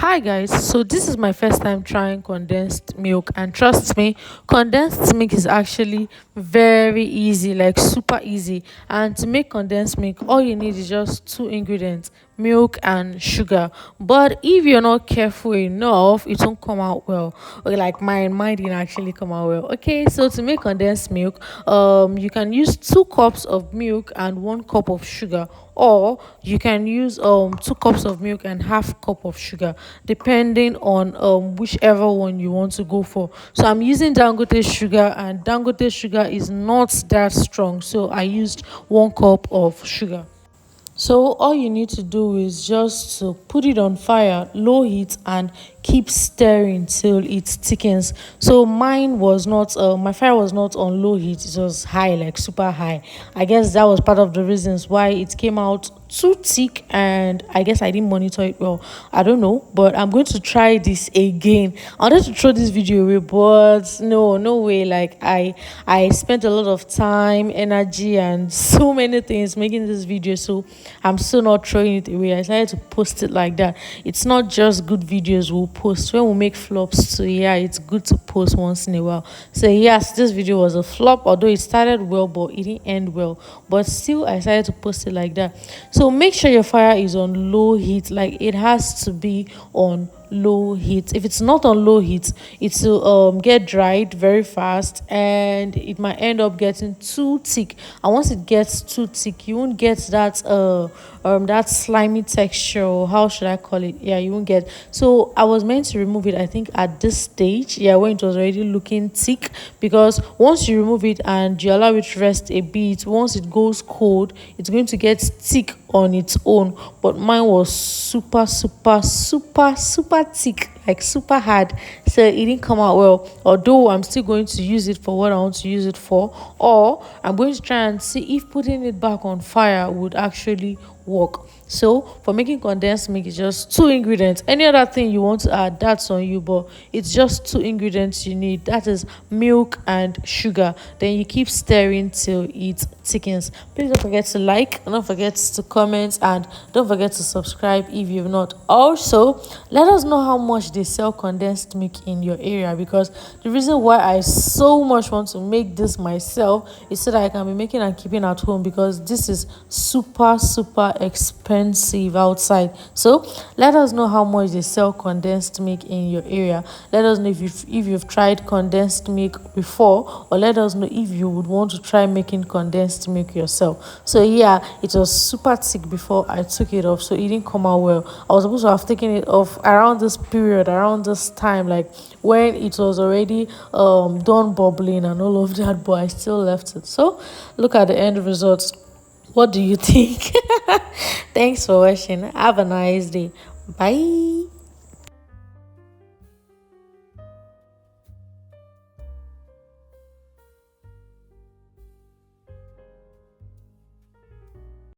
Hi guys, so this is my first time trying condensed milk, and trust me, condensed milk is actually very easy, like super easy. And to make condensed milk, all you need is just two ingredients, milk and sugar. But if you're not careful enough, it won't come out well. Okay, like mine didn't actually come out well. Okay, so to make condensed milk, you can use 2 cups of milk and 1 cup of sugar, or you can use 2 cups of milk and half cup of sugar, depending on whichever one you want to go for. So I'm using dangote sugar, and dangote sugar is not that strong, so I used 1 cup of sugar. So all you need to do is just to put it on fire, low heat, and keep stirring till it thickens. So mine was not, my fire was not on low heat; it was high, like super high. I guess that was part of the reasons why it came out too thick, and I guess I didn't monitor it well. I don't know, but I'm going to try this again. I wanted to throw this video away, but no, no way. Like I spent a lot of time, energy, and so many things making this video, so I'm still not throwing it away. I decided to post it like that. It's not just good videos we'll post when we make flops, so yeah, it's good to post once in a while. So yes, this video was a flop, although it started well but it didn't end well, but still I decided to post it like that. So make sure your fire is on low heat, like it has to be on low heat. If it's not on low heat, it will get dried very fast, and it might end up getting too thick. And once it gets too thick, you won't get that slimy texture, or how should I call it? Yeah, you won't get. So I was meant to remove it, I think, at this stage, yeah, when it was already looking thick, because once you remove it and you allow it to rest a bit, once it goes cold, it's going to get thick on its own. But mine was super thick, like super hard, so it didn't come out well. Although I'm still going to use it for what I want to use it for, or I'm going to try and see if putting it back on fire would actually work. So for making condensed milk, it's just two ingredients. Any other thing you want to add, that's on you, but it's just two ingredients you need, that is milk and sugar. Then you keep stirring till it thickens. Please don't forget to like, don't forget to comment, and don't forget to subscribe if you've not. Also, let us know how much they sell condensed milk in your area, because the reason why I so much want to make this myself is so that I can be making and keeping at home, because this is super expensive outside. So let us know how much they sell condensed milk in your area. Let us know if you've tried condensed milk before, or let us know if you would want to try making condensed milk yourself. So yeah, it was super thick before I took it off, so it didn't come out well. I was supposed to have taken it off around this period, around this time, like when it was already done bubbling and all of that, but I still left it. So look at the end results. What do you think? Thanks for watching. Have a nice day. Bye.